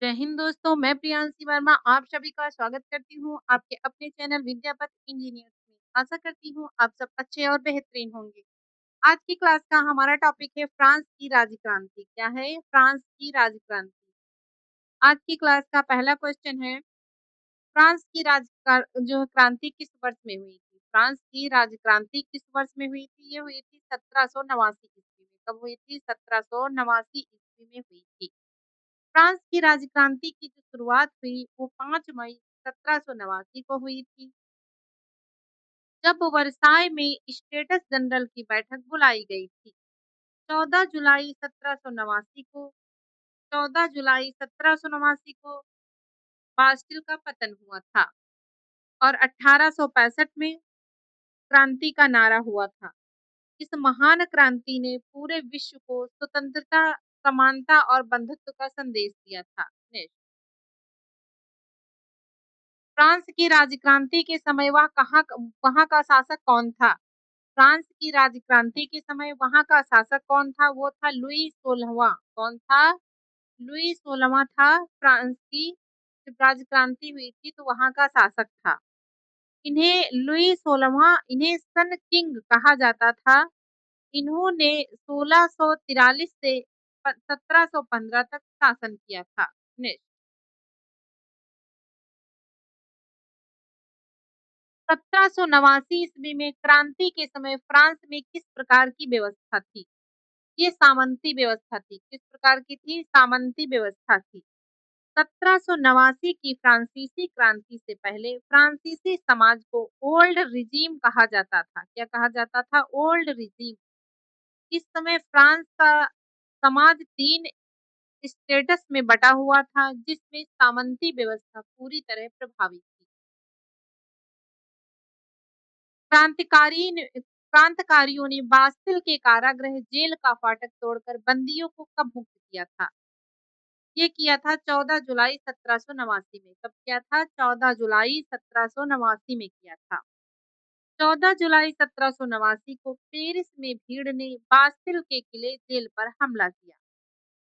जय हिंद दोस्तों, मैं प्रियांशी वर्मा आप सभी का स्वागत करती हूँ आपके अपने चैनल विद्यापत इंजीनियर्स में। आशा करती हूँ आप सब अच्छे और बेहतरीन होंगे। आज की क्लास का हमारा टॉपिक है फ्रांस की राजक्रांति। क्या है? फ्रांस की राजक्रांति। आज की क्लास का पहला क्वेश्चन है, फ्रांस की जो क्रांति किस वर्ष में हुई थी? फ्रांस की राजक्रांति किस वर्ष में हुई थी? ये हुई थी 1789 ईस्वी में। कब हुई थी? 1789 ईस्वी में हुई थी। फ्रांस की राजक्रांति की जो शुरुआत हुई वो 5 मई 1789 को हुई थी, जब वर्साय में स्टेटस जनरल की बैठक बुलाई गई थी। 14 जुलाई 1789 को 14 जुलाई 1789 को बास्टिल का पतन हुआ था और 1865 में क्रांति का नारा हुआ था। इस महान क्रांति ने पूरे विश्व को स्वतंत्रता, समानता और बंधुत्व का संदेश दिया था। फ्रांस की राजक्रांति के समय वहाँ का शासक कौन था? फ्रांस की राजक्रांति के समय वहाँ का शासक कौन था? वो था लुई 16वां। कौन था? लुई 16वां था। फ्रांस की जब राजक्रांति हुई थी तो वहाँ का शासक था। इन्हें सन किंग कहा जाता था। इन्होंने 1643 से 1715 तक शासन किया था। नेक्स्ट, 1789 ईस्वी में क्रांति के समय फ्रांस में किस प्रकार की व्यवस्था थी? ये सामंती व्यवस्था थी। किस प्रकार की थी? सामंती व्यवस्था थी। 1789 की फ्रांसीसी क्रांति से पहले फ्रांसीसी समाज को ओल्ड रिजीम कहा जाता था। क्या कहा जाता था? Old regime. इस समय फ्रांस का समाज 3 स्टेटस में बटा हुआ था, जिसमें सामंती व्यवस्था पूरी तरह प्रभावी थी। क्रांतिकारियों ने बास्तिल के कारागृह जेल का फाटक तोड़कर बंदियों को कब मुक्त किया था? ये किया था 14 जुलाई 1789 में। कब किया था? 14 जुलाई 1789 में किया था। 14 जुलाई 1789 को पेरिस में भीड़ ने बास्तिल के किले जेल पर हमला किया।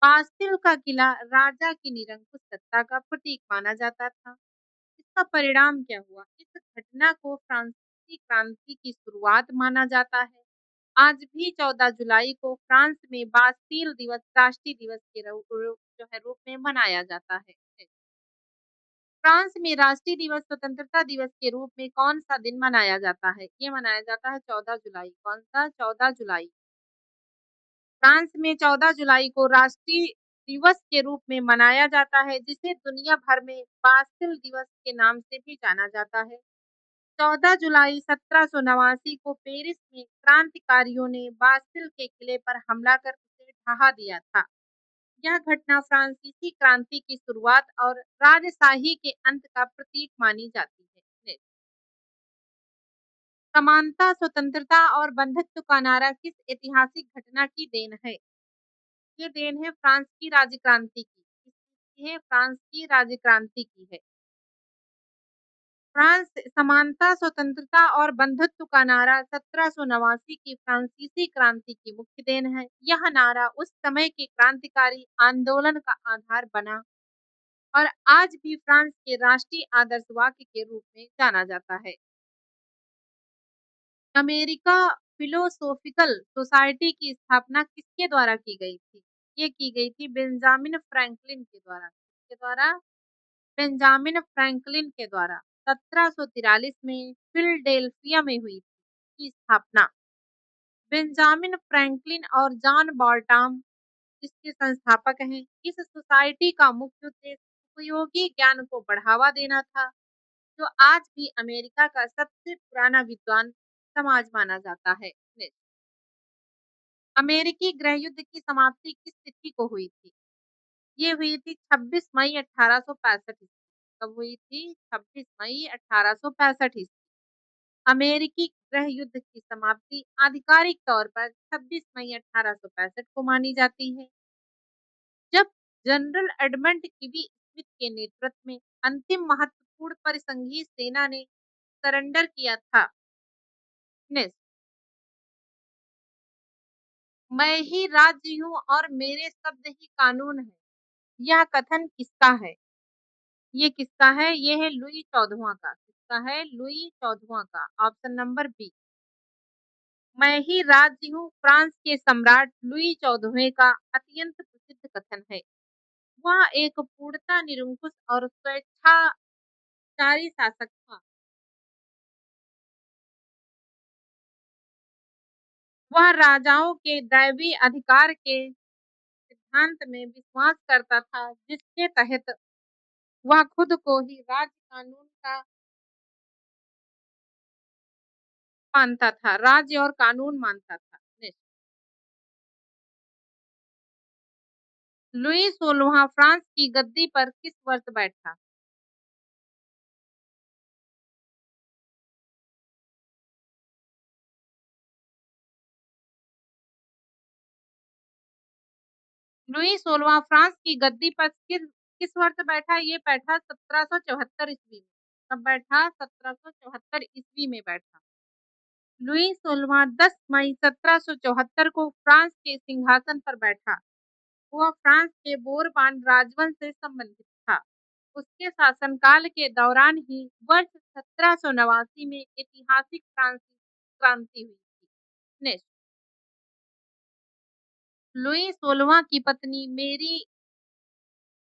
बास्तिल का किला राजा की निरंकुश सत्ता का प्रतीक माना जाता था। इसका परिणाम क्या हुआ? इस घटना को फ्रांसीसी क्रांति की शुरुआत माना जाता है। आज भी 14 जुलाई को फ्रांस में बास्टील दिवस राष्ट्रीय दिवस के रूप में मनाया जाता है। फ्रांस में राष्ट्रीय दिवस स्वतंत्रता दिवस के रूप में कौन सा दिन मनाया जाता है? ये मनाया जाता है 14 जुलाई। कौन सा? 14 जुलाई। फ्रांस में 14 जुलाई को राष्ट्रीय दिवस के रूप में मनाया जाता है, जिसे दुनिया भर में बास्टिल दिवस के नाम से भी जाना जाता है। 14 जुलाई 1789 को पेरिस में क्रांतिकारियों ने बास्टिल के किले पर हमला कर उसे ढहा दिया था। यह घटना फ्रांसीसी क्रांति की शुरुआत और राजशाही के अंत का प्रतीक मानी जाती है। समानता, स्वतंत्रता और बंधुत्व का नारा किस ऐतिहासिक घटना की देन है? ये देन है फ्रांस की राजक्रांति की। किसकी है? फ्रांस की राजक्रांति की है। फ्रांस समानता, स्वतंत्रता और बंधुत्व का नारा 1789 की फ्रांसीसी क्रांति की मुख्य देन है। यह नारा उस समय के क्रांतिकारी आंदोलन का आधार बना और आज भी फ्रांस के राष्ट्रीय आदर्श वाक्य के रूप में जाना जाता है। अमेरिका फिलोसोफिकल सोसाइटी की स्थापना किसके द्वारा की गई थी? ये की गई थी बेंजामिन फ्रैंकलिन के द्वारा। किसके द्वारा? बेंजामिन फ्रैंकलिन के द्वारा 1743 में फिलडेल्फिया में हुई थी की स्थापना। बेंजामिन फ्रैंकलिन और जॉन बॉल्टाम इसके संस्थापक हैं। इस सोसाइटी का मुख्य उद्देश्य उपयोगी ज्ञान को बढ़ावा देना था, जो आज भी अमेरिका का सबसे पुराना विद्वान समाज माना जाता है। अमेरिकी गृह युद्ध की समाप्ति किस तिथि को हुई थी? ये हुई थी 26 मई 1865 ईस्वी। कब हुई थी? 26 मई 1865 ईस्वी। अमेरिकी गृह युद्ध की समाप्ति आधिकारिक तौर पर 26 मई 1865 को मानी जाती है, जब जनरल एडमंड किवी स्मिथ के नेतृत्व में अंतिम महत्वपूर्ण परिसंघीय सेना ने सरेंडर किया था। नेक्स्ट, मैं ही राज्य हूँ और मेरे शब्द ही कानून है। यह कथन किसका है? ये किसका है? ये है लुई 14वां का। किसका है? लुई 14वां का। Option number B. मैं ही राज्य हूँ फ्रांस के सम्राट लुई 14वें का अत्यंत प्रसिद्ध कथन है। वह एक पूर्णतः निरंकुश और स्वेच्छाचारी शासक था। वह राजाओं के दैवीय अधिकार के सिद्धांत में विश्वास करता था, जिसके तहत वह खुद को ही राज्य कानून का मानता था, राज्य और कानून मानता था। नेक्स्ट। लुई 16वां फ्रांस की गद्दी पर किस वर्ष बैठा? लुई 16वां फ्रांस की गद्दी पर किस वर्ष बैठा? ये बैठा 1774 ईस्वी में। कब बैठा? 1774 ईस्वी में बैठा। लुई 16वां 10 मई 1774 को फ्रांस के सिंहासन पर बैठा। वह फ्रांस के बोरबान राजवंश से संबंधित था। उसके शासनकाल के दौरान ही वर्ष 1789 में ऐतिहासिक फ्रांसीसी क्रांति हुई थी। नेक्स्ट। लुई 16वां की पत्नी मेरी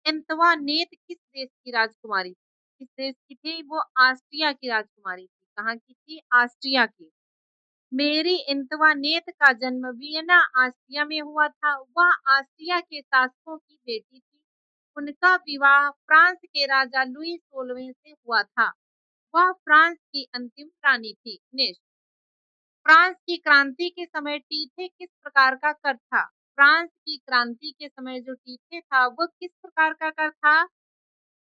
एंतोवानेट किस देश की राजकुमारी थी? किस देश की थी? वो ऑस्ट्रिया की राजकुमारी थी। कहाँ की थी? ऑस्ट्रिया की। मेरी एंतोवानेट का जन्म वियना ऑस्ट्रिया में हुआ था। वह ऑस्ट्रिया के शासकों की बेटी थी। उनका विवाह फ्रांस के राजा लुई 16वें से हुआ था। वह फ्रांस की अंतिम रानी थी। नेक्स्ट। फ्रांस की क्रांति के समय टीथे किस प्रकार का कर था? फ्रांस की क्रांति के समय जो टीथे था वो किस प्रकार का कर था?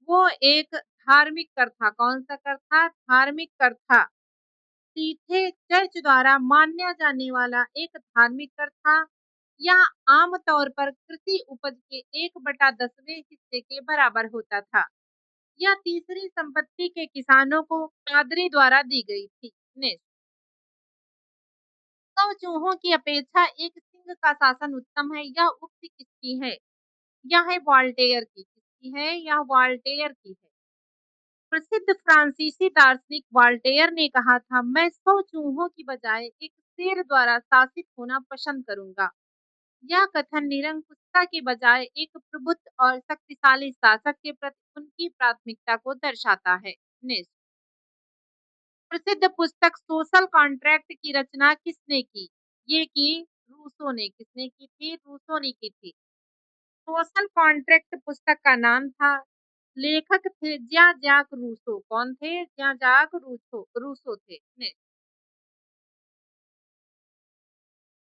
वो एक धार्मिक कर था। कौन-सा कर था? धार्मिक कर था। तीथे चर्च द्वारा माना जाने वाला एक धार्मिक कर था। यह आम तौर पर कृषि उपज के 1/10वें हिस्से के बराबर होता था। यह तीसरी संपत्ति के किसानों को पादरी द्वारा दी गई थी। नेक्स्ट। 100 चूहों की अपेक्षा एक सिंह का शासन उत्तम है। यह उक्ति किसकी है? यह है वॉल्टेयर की। किसकी है? यह वॉल्टेयर की है। प्रसिद्ध फ्रांसीसी दार्शनिक वॉल्टेयर ने कहा था, मैं 100 चूहों की बजाय एक शेर द्वारा शासित होना पसंद करूंगा। यह कथन निरंकुशता के बजाय एक प्रबुद्ध और शक्तिशाली शासक के प्रति उनकी प्राथमिकता को दर्शाता है। नेक्स्ट। प्रसिद्ध पुस्तक सोशल कॉन्ट्रैक्ट की रचना किसने की? ये की रूसो ने। किसने की थी? रूसो ने की थी। सोशल कॉन्ट्रैक्ट पुस्तक का नाम था। लेखक थे ज्या जैक रूसो। कौन थे? ज्या जैक रूसो रूसो थे। नेक्स्ट।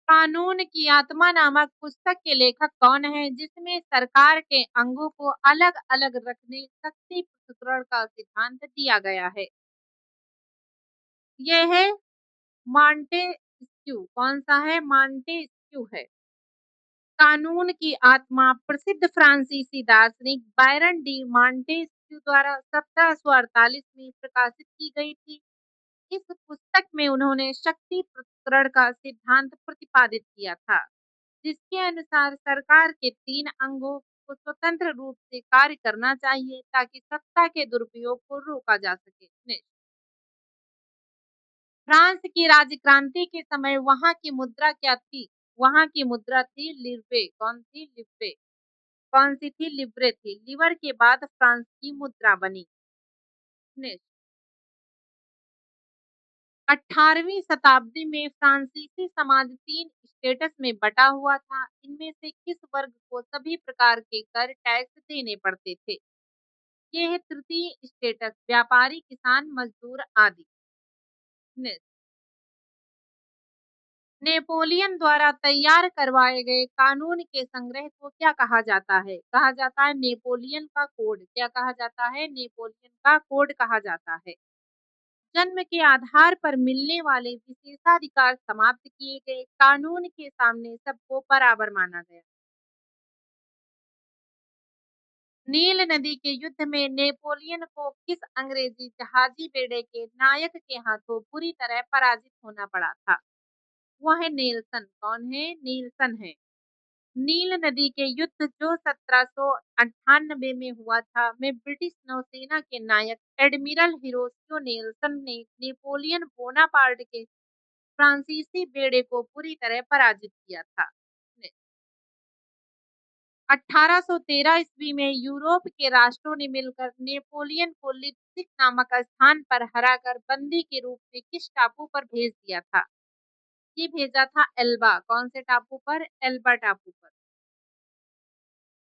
कानून की आत्मा नामक पुस्तक के लेखक कौन है, जिसमें सरकार के अंगों को अलग अलग रखने शक्ति पृथक्करण का सिद्धांत दिया गया है? ये है मॉन्टेस्क्यू। कौन सा है? मॉन्टेस्क्यू है। कानून की आत्मा प्रसिद्ध फ्रांसीसी दार्शनिक बायरन डी मॉन्टेस्क्यू द्वारा 1748 में प्रकाशित की गई थी। इस पुस्तक में उन्होंने शक्ति पृथक्करण का सिद्धांत प्रतिपादित किया था, जिसके अनुसार सरकार के 3 अंगों को स्वतंत्र रूप से कार्य करना चाहिए ताकि सत्ता के दुरुपयोग को रोका जा सके। नेक्स्ट। फ्रांस की राज्य के समय वहां की मुद्रा क्या थी? वहां की मुद्रा थी लिब्रे। कौन थी? लिब्रे। कौन सी थी? लिब्रे थी। लिवर के बाद फ्रांस की मुद्रा बनी। नेक्स्ट। 18वीं शताब्दी में फ्रांसीसी समाज 3 स्टेटस में बटा हुआ था। इनमें से किस वर्ग को सभी प्रकार के कर टैक्स देने पड़ते थे? ये है तृतीय स्टेटस, व्यापारी, किसान, मजदूर आदि। नेक्स्ट। नेपोलियन द्वारा तैयार करवाए गए कानून के संग्रह को क्या कहा जाता है? कहा जाता है नेपोलियन का कोड। क्या कहा जाता है? नेपोलियन का कोड कहा जाता है। जन्म के आधार पर मिलने वाले विशेषाधिकार समाप्त किए गए। कानून के सामने सबको बराबर माना गया। नील नदी के युद्ध में नेपोलियन को किस अंग्रेजी जहाजी बेड़े के नायक के हाथों बुरी तरह पराजित होना पड़ा था? वो है नेल्सन। कौन है? नेल्सन है। नील नदी के युद्ध जो 1798 में हुआ था, में ब्रिटिश नौसेना के नायक एडमिरल हिरोशियो नेल्सन ने नेपोलियन बोनापार्ट के फ्रांसीसी बेड़े को पूरी तरह पराजित किया था। 1813 ईस्वी में यूरोप के राष्ट्रों ने मिलकर नेपोलियन को लिप्सिक नामक स्थान पर हराकर बंदी के रूप में किस टापू पर भेज दिया था? ये भेजा था एल्बा। कौन से टापू पर? एल्बा टापू पर।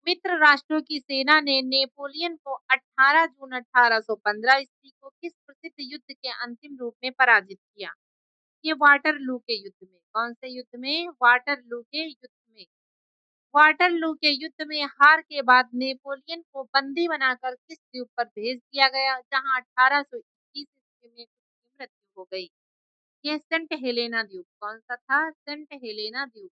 मित्र राष्ट्रों की सेना ने नेपोलियन को 18 जून 1815 ईस्वी को किस प्रसिद्ध युद्ध के अंतिम रूप में पराजित किया? ये वाटरलू के युद्ध में। कौन से युद्ध में? वाटरलू के युद्ध में। वाटरलू के युद्ध में हार के बाद नेपोलियन को बंदी बनाकर किस द्वीप पर भेज दिया गया, जहां 1821 ईस्वी में उसकी मृत्यु हो गई? यह सेंट हेलेना द्वीप। कौन सा था? सेंट हेलेना द्वीप।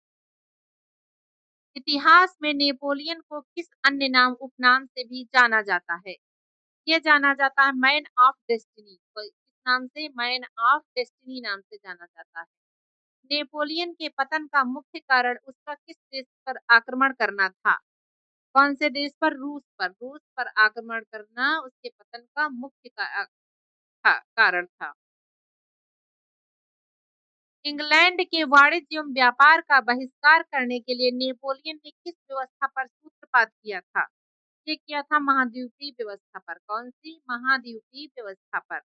इतिहास में नेपोलियन को किस अन्य उपनाम से भी जाना जाता है? यह जाना जाता है मैन ऑफ डेस्टिनी। किस नाम से? मैन ऑफ डेस्टिनी नाम से जाना जाता है। नेपोलियन के पतन का मुख्य कारण उसका किस देश पर आक्रमण करना था? कौन से देश पर? रूस पर। रूस पर आक्रमण करना उसके पतन का मुख्य कारण था। इंग्लैंड के वाणिज्य एवं व्यापार का बहिष्कार करने के लिए नेपोलियन ने किस व्यवस्था पर सूत्रपात किया था? ये किया था महाद्वीपीय व्यवस्था पर। कौन सी? महाद्वीपीय व्यवस्था पर।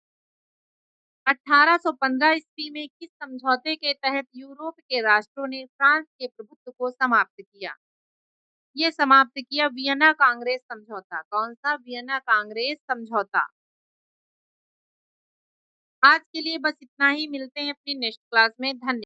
1815 ईस्वी में किस समझौते के तहत यूरोप के राष्ट्रों ने फ्रांस के प्रभुत्व को समाप्त किया? ये समाप्त किया वियना कांग्रेस समझौता। कौन सा? वियना कांग्रेस समझौता। आज के लिए बस इतना ही। मिलते हैं अपनी नेक्स्ट क्लास में। धन्यवाद।